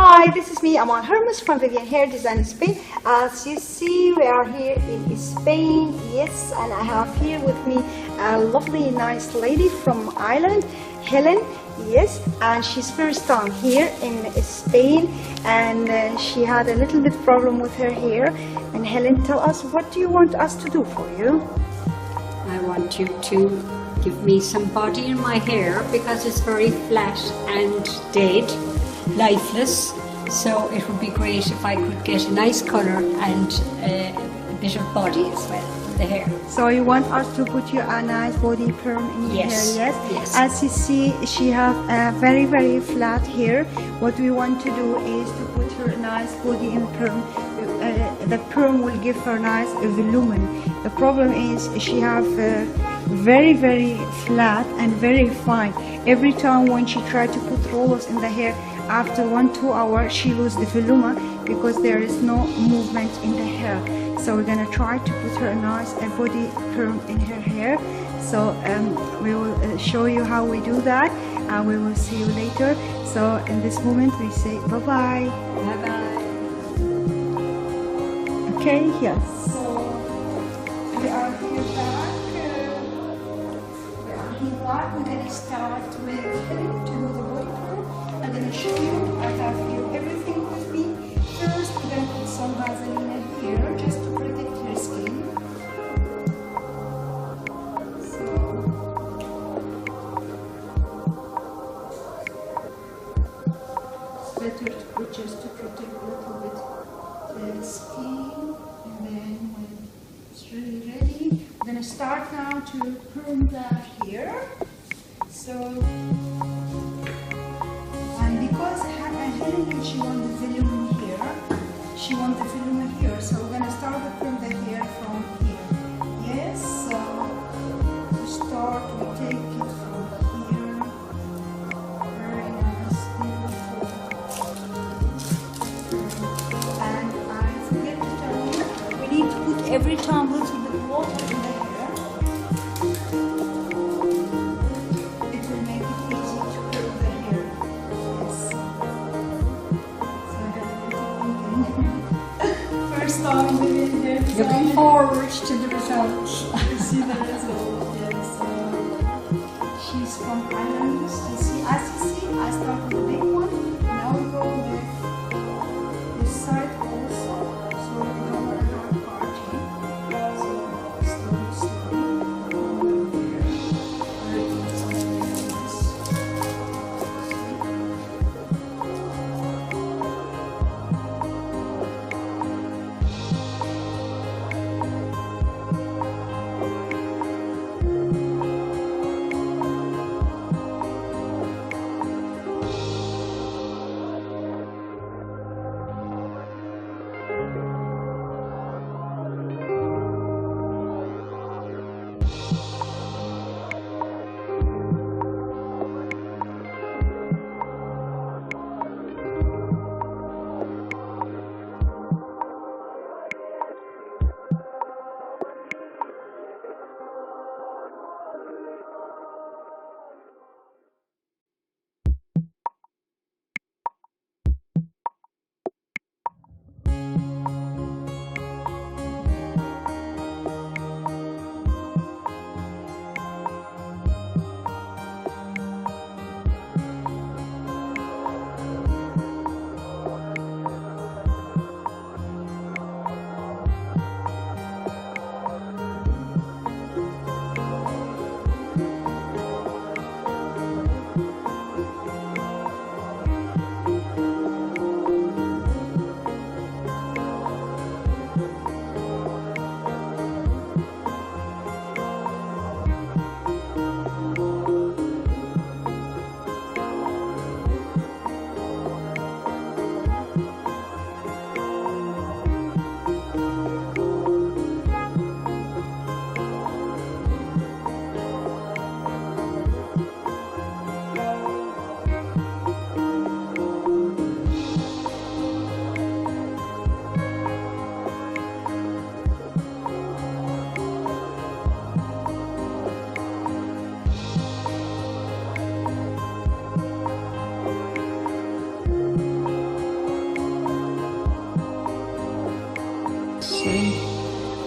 Hi, this is me, Amal Hermuz from Vivyan Hair Design Spain. As you see, we are here in Spain, yes, and I have here with me a lovely, nice lady from Ireland, Helen, yes, and she's first time here in Spain, and she had a little bit problem with her hair. And Helen, tell us, what do you want us to do for you? I want you to give me some body in my hair because it's very flat and dead, lifeless, so it would be great if I could get a nice colour and a bit of body as well in the hair. So you want us to put you a nice body perm in your hair, yes? Yes. As you see, she have a very, very flat hair. What we want to do is to put her a nice body in perm. The perm will give her nice volume. The problem is she have very, very flat and very fine. Every time when she try to put rollers in the hair, after 1-2 hours she lose the volume because there is no movement in the hair. So we're gonna try to put her a nice body perm in her hair. So we will show you how we do that, and we will see you later. So in this moment we say bye bye. Bye bye. Okay, yes. So we are here back. We're going to start with Helen to do the body perm. I'm going to show you. I have here everything with me. First, we're going to put some Vaseline here just to protect her skin. So it's better to put just to protect a little bit the skin. And then when it's really ready, we're going to start now to perm that here. So, and because Helen, she wants the volume here, so we're going to start to perm the hair from here. Yes, so to start, we take it from here. Very nice, beautiful. And I forget to tell you, we need to put every time a little bit water in the hair. It will make it easy to curl the hair. Yes. So first time we did hair design. Looking forward to the results. You see the result, yes. She's from Ireland. As you see, I start with the big one. Now we go with this side also. So we don't want to have party. So slowly, slowly.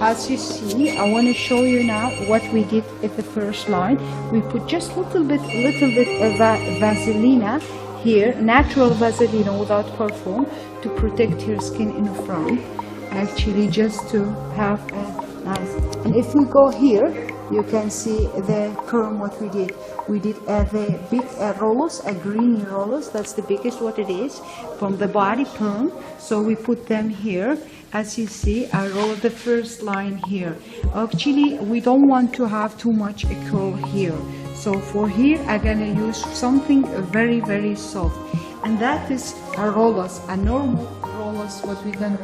as you see, I want to show you now what we did at the first line. We put just little bit of Vaselina here, natural Vaselina without perfume, to protect your skin in the front. Actually, just to have a nice. And if we go here, you can see the perm what we did. We did the big rollers, green rollers. That's the biggest what it is from the body perm. So we put them here. As you see, I rolled the first line here. Actually, we don't want to have too much curl here. So for here, I'm gonna use something very, very soft. And that is a rollers, a normal rollers, what we're gonna.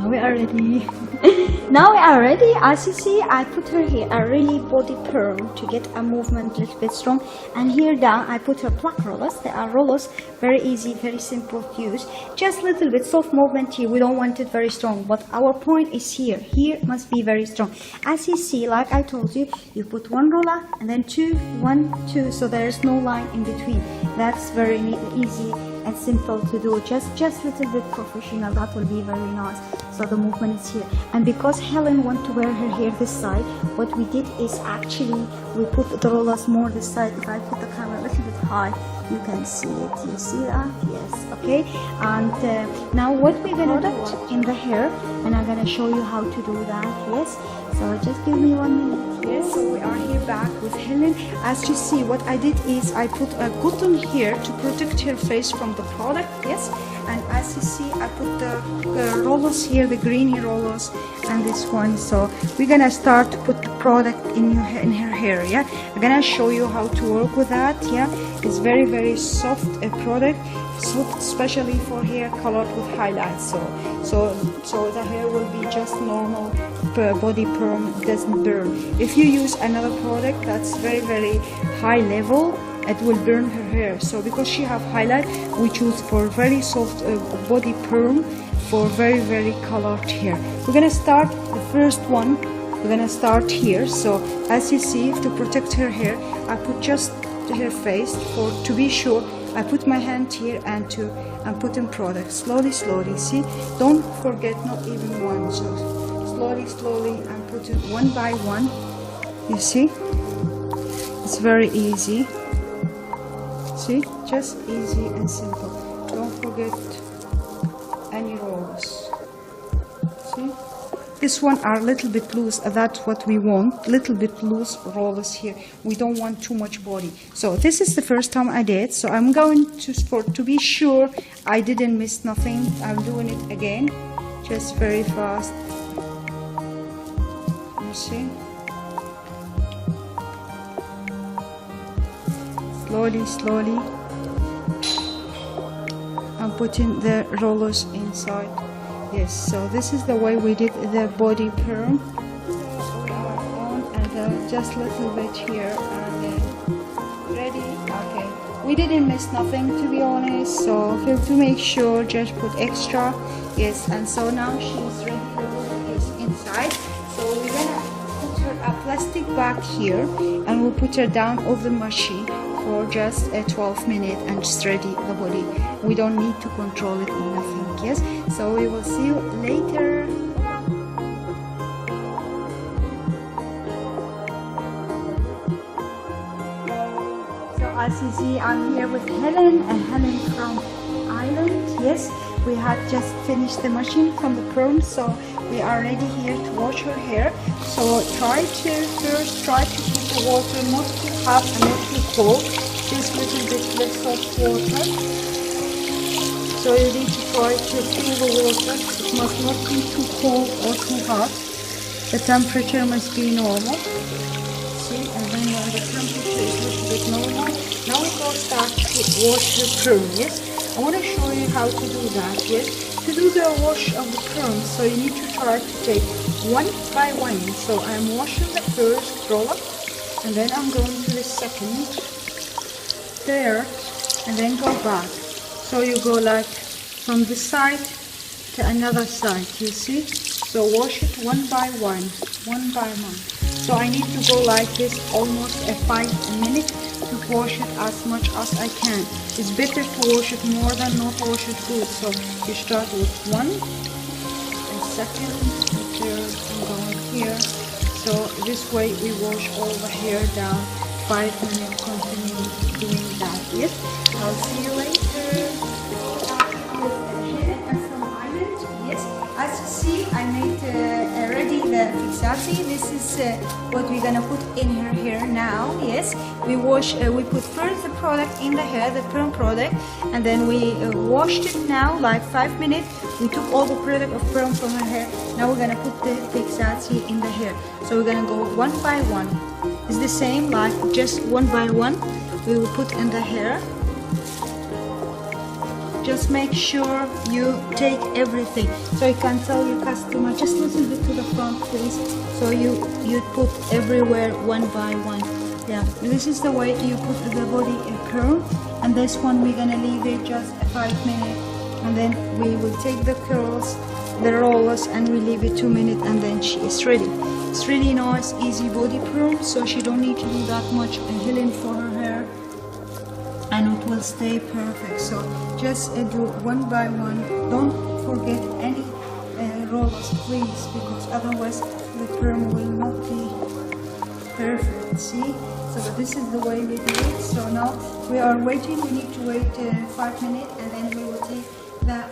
We are ready. Now we are ready. As you see, I put her here a really body perm to get a movement a little bit strong. And here down, I put her pluck rollers. They are rollers, very easy, very simple to use. Just a little bit soft movement here. We don't want it very strong, but our point is here. Here must be very strong. As you see, like I told you, you put one roller and then two, one, two. So there is no line in between. That's very easy and simple to do. Just a little bit professional. That will be very nice. So the movement is here. And because Helen wants to wear her hair this side, what we did is actually we put the rollers more this side. If I put the camera a little bit high, you can see it. You see that? Yes. Okay. And now what we're gonna do in the hair, and I'm gonna show you how to do that. Yes. So just give me 1 minute. Yes. So we are here back with Helen. As you see, what I did is I put a cotton here to protect her face from the product. Yes. And as you see, I put the rollers here, the greeny rollers, and this one. So we're gonna start to put the product in her hair. Yeah, I'm gonna show you how to work with that. Yeah, it's very soft product, soft especially for hair colored with highlights. So the hair will be just normal body perm, doesn't burn. If you use another product that's very high level, it will burn her hair. So because she have highlight, we choose for very soft body perm for very colored hair. We're gonna start the first one. We're gonna start here. So as you see, to protect her hair, I put just her face to be sure. I put my hand here and put in product slowly. See, don't forget not even one. So slowly and put it one by one. You see, it's very easy. See, just easy and simple. Don't forget any rollers. See, this one are a little bit loose. That's what we want. Little bit loose rollers here. We don't want too much body. So this is the first time I did. So I'm going to be sure I didn't miss nothing. I'm doing it again, just very fast. You see. Slowly I'm putting the rollers inside. Yes, so this is the way we did the body perm. We are on and just a little bit here and then ready. Okay, we didn't miss nothing to be honest, so to make sure just put extra. Yes, and so now she's ready. Her roller is inside, so we're gonna put her a plastic bag here and we'll put her down over the machine for just 12 minutes and just ready the body. We don't need to control it or nothing. Yes, so we will see you later. So as you see, I'm here with Helen, and Helen from Ireland. Yes, we had just finished the machine from the perm, so we are ready here to wash her hair. So try to keep the water not too hot and not too cold, just a little bit less of water. So you need to try to cool the water. It must not be too cold or too hot. The temperature must be normal. See, and then when the temperature is a little bit normal, now we go start to wash the perm. Yes, I want to show you how to do that. Yes, to do the wash of the perm, so you need to try to take one by one. So I'm washing the first roller, and then I'm going to the second, there, and then go back. So you go like from this side to another side, you see? So wash it one by one, one by one. So I need to go like this almost 5 minutes to wash it as much as I can. It's better to wash it more than not wash it good. So you start with one, a second, a third, and going here. So this way we wash all the hair down. 5 minutes continue doing that. Yes, I'll see you later. From Ireland. Yes, as you see, I made ready the fixati. This is what we're gonna put in her hair now. Yes, we put first the product in the hair, the perm product, and then we washed it now like 5 minutes. We took all the product of perm from her hair. Now we're gonna put the fixati in the hair. So we're gonna go one by one. It's the same, like just one by one we will put in the hair. Just make sure you take everything. So you can tell your customer just a little bit to the front, please. So you put everywhere one by one. Yeah, this is the way you put the body perm. And this one we're gonna leave it just 5 minutes, and then we will take the curls, the rollers, and we leave it 2 minutes, and then she is ready. It's really nice, easy body perm, so she don't need to do that much healing for her hair, and it will stay perfect. So just do one by one. Don't forget any rollers, please, because otherwise the perm will not be perfect. See, so this is the way we do it. So now we are waiting. We need to wait 5 minutes, and then we will take the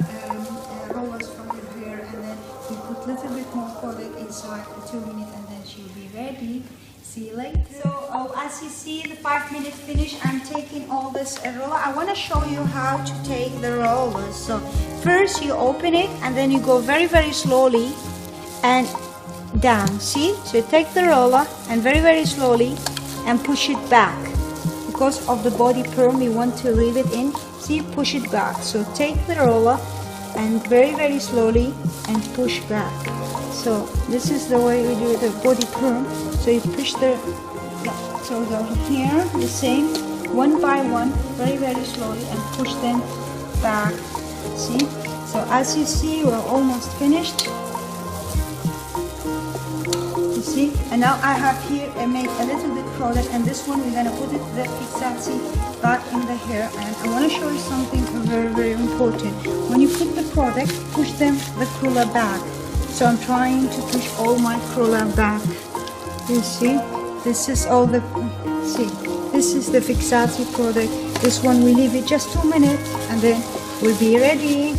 rollers from her hair, and then we put a little bit more product inside for 2 minutes, and then she'll be ready. See you later. So as you see, the 5 minutes finish. I'm taking all this roller. I want to show you how to take the rollers. So first you open it, and then you go very, very slowly and down. See, so you take the roller and very, very slowly and push it back. Because of the body perm, you want to leave it in. See, push it back. So take the roller and very, very slowly and push back. So this is the way we do the body perm. So you push the, so go here, the same, one by one, very, very slowly, and push them back. See? So as you see, we're almost finished. You see? And now I have here, I made a little bit product, and this one we're gonna put it, the fixati, back in the hair. And I want to show you something very, very important. When you put the product, push them the curler back. So I'm trying to push all my curler back. You see, this is all the, see, this is the fixati product. This one we leave it just 2 minutes, and then we'll be ready.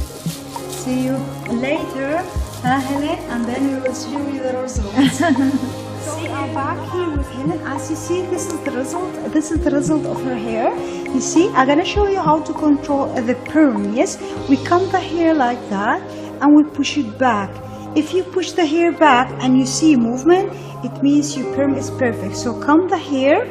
See you later, Helen, and then we will show you the results. So we are back here with Helen. As you see, this is the result. This is the result of her hair. You see, I'm gonna show you how to control the perm. Yes, we comb the hair like that, and we push it back. If you push the hair back and you see movement, it means your perm is perfect. So comb the hair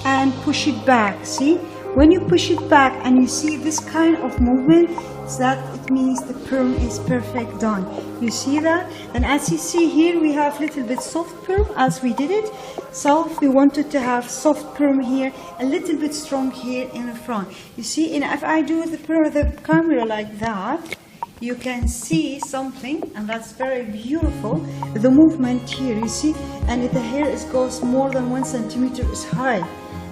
and push it back. See, when you push it back and you see this kind of movement, that it means the perm is perfect done. You see that? And as you see here, we have little bit soft perm as we did it. So we wanted to have soft perm here, a little bit strong here in the front. You see, and if I do the perm, the camera like that, you can see something, and that's very beautiful, the movement here, you see, and the hair goes more than 1 centimeter is high.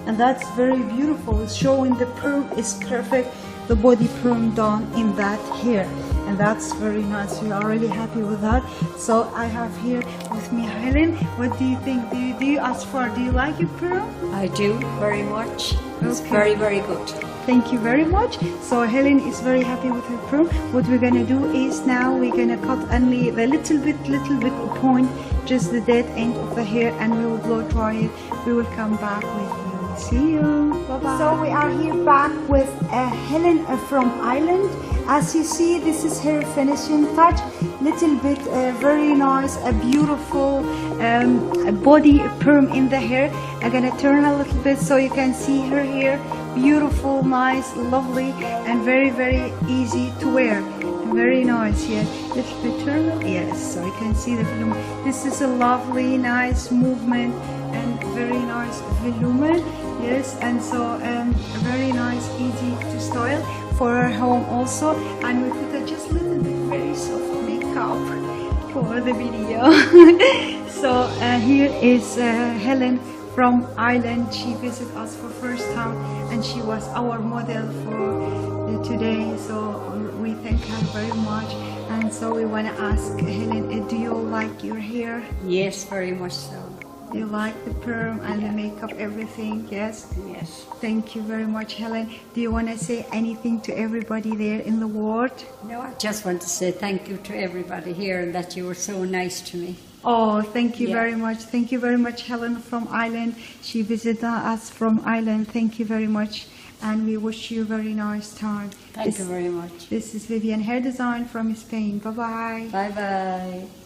and that's very beautiful. It's showing the perm is perfect, the body perm done in that hair, and that's very nice. We are really happy with that. So I have here with me Helen. What do you think? Do you ask for? Do you like your perm? I do very much. It's Okay. very, very good. Thank you very much. So Helen is very happy with her perm. What we're gonna do is now we're gonna cut only the little bit point, just the dead end of the hair, and we will blow dry it. We will come back with you. See you. Bye-bye. So we are here back with Helen from Ireland. As you see, this is her finishing touch. Little bit very nice, a beautiful body perm in the hair. I'm gonna turn a little bit so you can see her hair. Beautiful, nice, lovely, and very, very easy to wear. Very nice, yes. Little bit turn, yes. So you can see the volume. This is a lovely, nice movement and very nice volume. Yes, and so very nice, easy to style for our home also. And we put just a little bit very soft makeup for the video. So here is Helen from Ireland. She visited us for first time, and she was our model for today. So we thank her very much. And so we want to ask Helen, do you like your hair? Yes, very much so. Do you like the perm and the makeup, everything? Yes? Yes. Thank you very much, Helen. Do you want to say anything to everybody there in the ward? No, I just want to say thank you to everybody here and that you were so nice to me. Oh, thank you Yeah. very much. Thank you very much, Helen from Ireland. She visited us from Ireland. Thank you very much. And we wish you a very nice time. Thank you very much. This is Vivyan Hair Design from Spain. Bye-bye. Bye-bye.